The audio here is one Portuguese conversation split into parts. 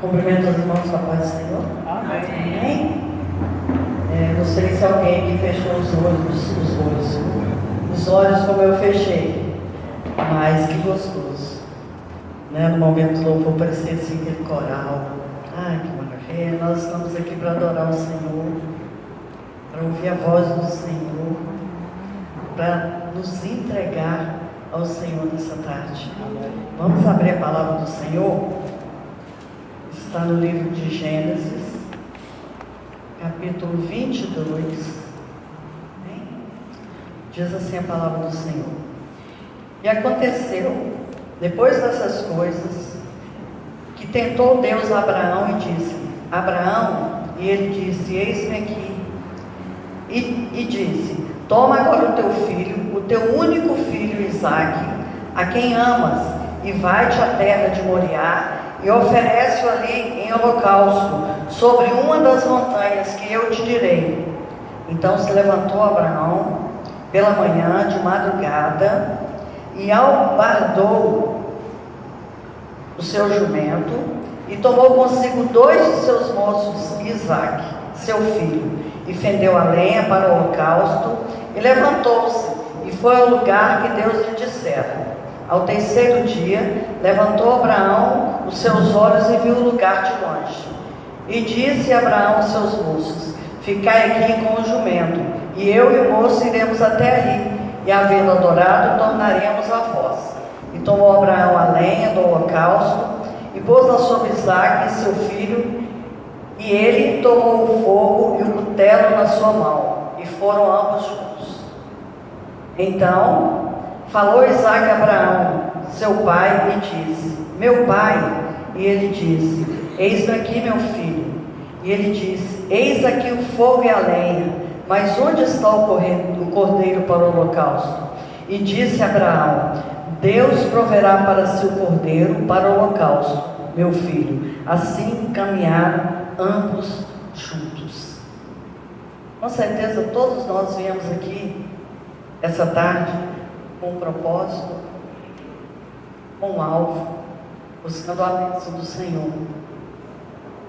Cumprimento os irmãos com a paz do Senhor. Amém. Amém. Não sei se alguém que fechou os olhos como eu fechei, mas que gostoso, né? No momento do louvor parecia assim aquele coral. Ai, que maravilha! Nós estamos aqui para adorar o Senhor, para ouvir a voz do Senhor, para nos entregar ao Senhor nessa tarde. Vamos abrir a palavra do Senhor. Está no livro de Gênesis, capítulo 22, diz assim a palavra do Senhor. E aconteceu, depois dessas coisas, que tentou Deus a Abraão e disse: Abraão, e ele disse: eis-me aqui. E disse: toma agora o teu filho, o teu único filho Isaque, a quem amas, e vai-te à terra de Moriá, e oferece-o ali em holocausto, sobre uma das montanhas que eu te direi. Então se levantou Abraão pela manhã, de madrugada, e albardou o seu jumento, e tomou consigo 2 de seus moços, Isaque, seu filho, e fendeu a lenha para o holocausto, e levantou-se, e foi ao lugar que Deus lhe dissera. Ao terceiro dia, levantou Abraão os seus olhos e viu o lugar de longe. E disse Abraão aos seus moços: ficai aqui com o jumento, e eu e o moço iremos até ali, e havendo adorado, tornaremos a vós. E tomou Abraão a lenha do holocausto, e pôs-la sobre Isaque, seu filho, e ele tomou o fogo e o cutelo na sua mão, e foram ambos juntos. Então falou Isaque a Abraão, seu pai, e disse: meu pai. E ele disse: eis aqui, meu filho. E ele disse: eis aqui o fogo e a lenha, mas onde está o cordeiro para o holocausto? E disse Abraão: Deus proverá para si o cordeiro para o holocausto, meu filho. Assim caminharam ambos juntos. Com certeza todos nós viemos aqui essa tarde com um propósito, com um alvo, buscando a bênção do Senhor.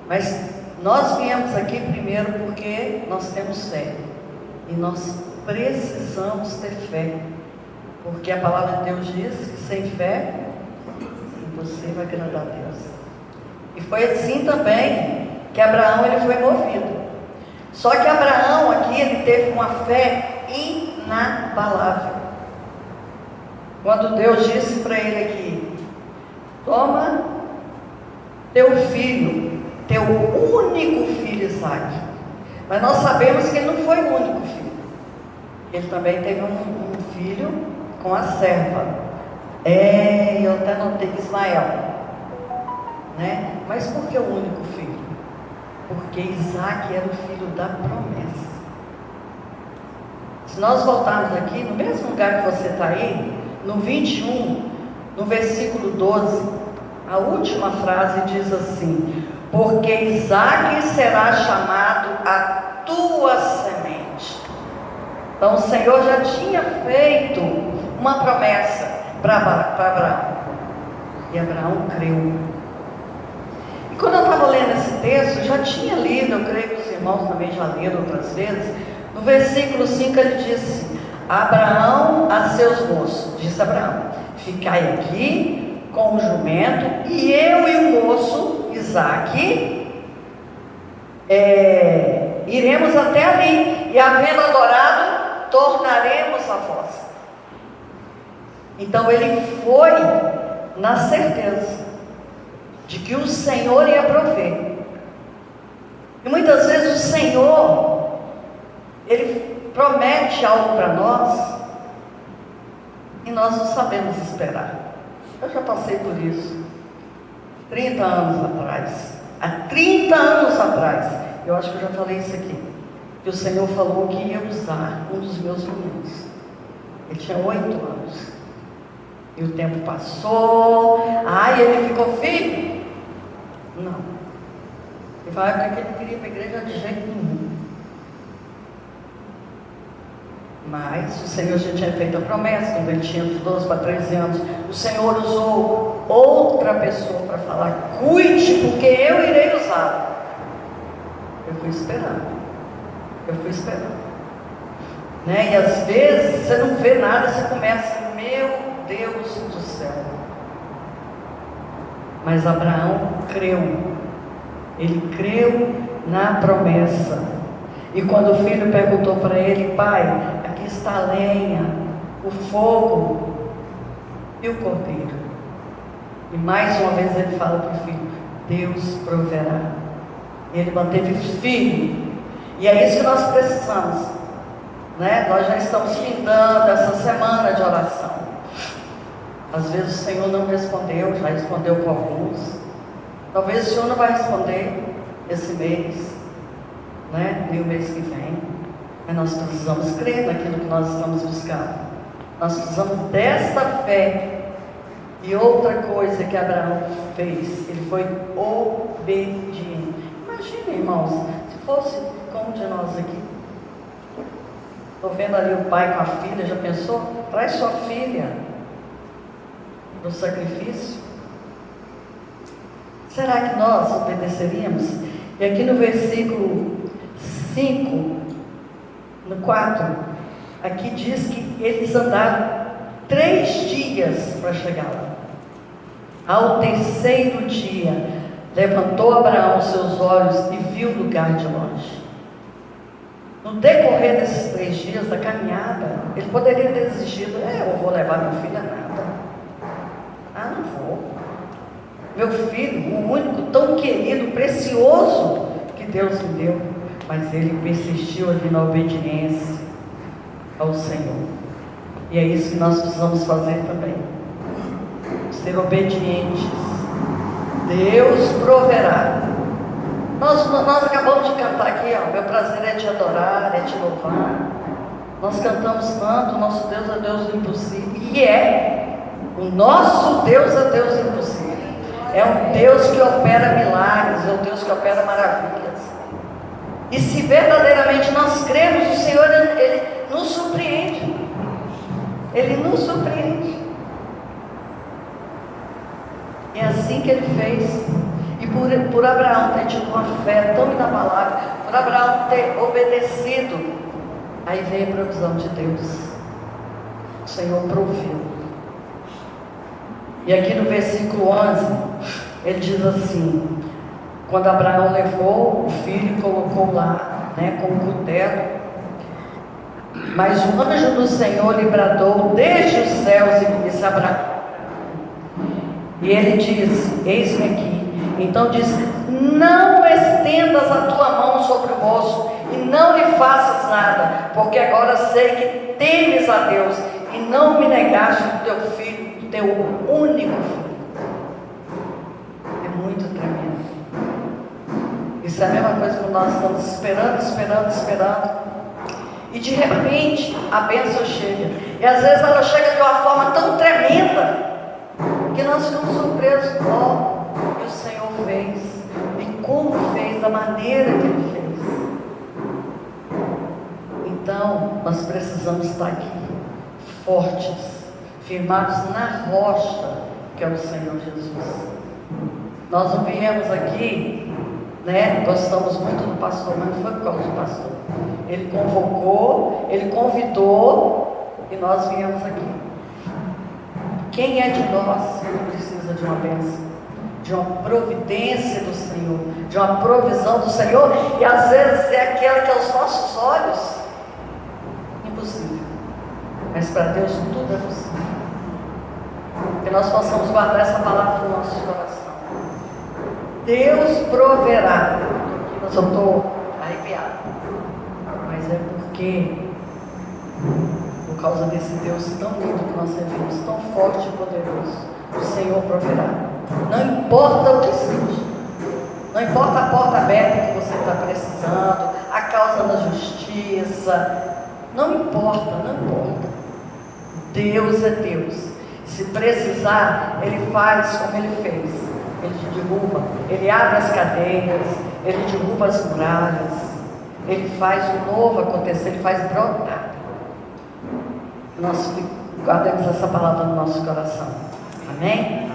Mas nós viemos aqui primeiro porque nós temos fé, e nós precisamos ter fé, porque a palavra de Deus diz que sem fé você vai agradar a Deus. E foi assim também que Abraão ele foi movido. Só que Abraão aqui ele teve uma fé inabalável. Quando Deus disse para ele aqui: toma teu filho, teu único filho Isaque. Mas nós sabemos que ele não foi o único filho. Ele também teve um filho com a serva. Eu até notei Ismael, né? Mas por que o único filho? Porque Isaque era o filho da promessa. Se nós voltarmos aqui, no mesmo lugar que você está aí, no 21, no versículo 12, a última frase diz assim: porque Isaque será chamado a tua semente. Então o Senhor já tinha feito uma promessa para Abraão, e Abraão creu. E quando eu estava lendo esse texto, eu já tinha lido, eu creio que os irmãos também já leram outras vezes. No versículo 5 ele disse: Abraão a seus moços, disse Abraão: ficai aqui com o jumento, e eu e o moço Isaque iremos até ali, e havendo adorado, tornaremos a vós. Então ele foi na certeza de que o Senhor ia prover. E muitas vezes o Senhor ele promete algo para nós e nós não sabemos esperar. Eu já passei por isso 30 anos atrás. Há 30 anos atrás, eu acho que eu já falei isso aqui, que o Senhor falou que ia usar um dos meus meninos. Ele tinha 8 anos, e o tempo passou. Ele ficou filho? Não. Ele falou que ele queria ir para a igreja de jeito nenhum. Mas o Senhor já tinha feito a promessa, quando ele tinha de 12 para 13 anos, o Senhor usou outra pessoa para falar: cuide, porque eu irei usá-lo. Eu fui esperando. Né? E às vezes você não vê nada, você começa: meu Deus do céu. Mas Abraão creu. Ele creu na promessa. E quando o filho perguntou para ele: pai, aqui está a lenha, o fogo e o cordeiro. E mais uma vez ele fala para o filho: Deus proverá. E ele manteve firme. E é isso que nós precisamos, né? Nós já estamos findando essa semana de oração. Às vezes o Senhor não respondeu, já respondeu com alguns. Talvez o Senhor não vai responder esse mês, né? Nem o mês que vem. Mas nós precisamos crer naquilo que nós estamos buscando. Nós precisamos dessa fé. E outra coisa que Abraão fez, ele foi obediente. Imagina, irmãos, se fosse como de nós aqui. Estou vendo ali o pai com a filha, já pensou? Traz sua filha no sacrifício. Será que nós obedeceríamos? E aqui no versículo 5, no 4, aqui diz que eles andaram 3 dias para chegar lá. Ao 3º dia, levantou Abraão seus olhos e viu o lugar de longe. No decorrer desses 3 dias da caminhada, ele poderia ter desistido: eu vou levar meu filho a nada. Não vou. Meu filho, o único, tão querido, precioso que Deus me deu. Mas ele persistiu ali na obediência ao Senhor. E é isso que nós precisamos fazer também. Ser obedientes. Deus proverá. Nós acabamos de cantar aqui, meu prazer é te adorar, é te louvar. Nós cantamos tanto, nosso Deus é Deus do impossível. E o nosso Deus é Deus do impossível. É um Deus que opera milagres, é um Deus que opera maravilhas. E se verdadeiramente nós cremos, o Senhor, Ele nos surpreende. Ele nos surpreende. E é assim que Ele fez. E por Abraão ter tido uma fé tão inabalável, por Abraão ter obedecido, aí veio a provisão de Deus. O Senhor proviu. E aqui no versículo 11, ele diz assim: quando Abraão levou o filho e colocou lá, com o cutelo, mas o anjo do Senhor lhe bradou desde os céus e disse: Abraão. E ele diz: eis-me aqui. Então diz: não estendas a tua mão sobre o moço e não lhe faças nada, porque agora sei que temes a Deus e não me negaste o teu filho, o teu único filho. É muito tremendo. Isso é a mesma coisa que nós estamos esperando. E de repente a bênção chega. E às vezes ela chega de uma forma tão tremenda que nós ficamos surpresos. Que o Senhor fez. E como fez, da maneira que Ele fez. Então nós precisamos estar aqui, fortes, firmados na rocha que é o Senhor Jesus. Nós não viemos aqui, gostamos muito do pastor, mas não foi por causa do pastor. Ele convocou, ele convidou e nós viemos aqui. Quem é de nós que não precisa de uma bênção, de uma providência do Senhor, de uma provisão do Senhor? E às vezes é aquela que aos nossos olhos impossível, mas para Deus tudo é possível. Que nós possamos guardar essa palavra no nosso coração. Deus proverá. Eu só estou arrepiado, mas é porque, por causa desse Deus tão lindo que nós servimos, tão forte e poderoso, o Senhor proverá. Não importa o que seja, não importa a porta aberta que você está precisando, a causa da justiça, não importa. Deus é Deus. Se precisar, Ele faz como Ele fez. Ele derruba, Ele abre as cadeias, Ele derruba as muralhas, Ele faz o novo acontecer, Ele faz brotar. Nós guardamos essa palavra no nosso coração. Amém?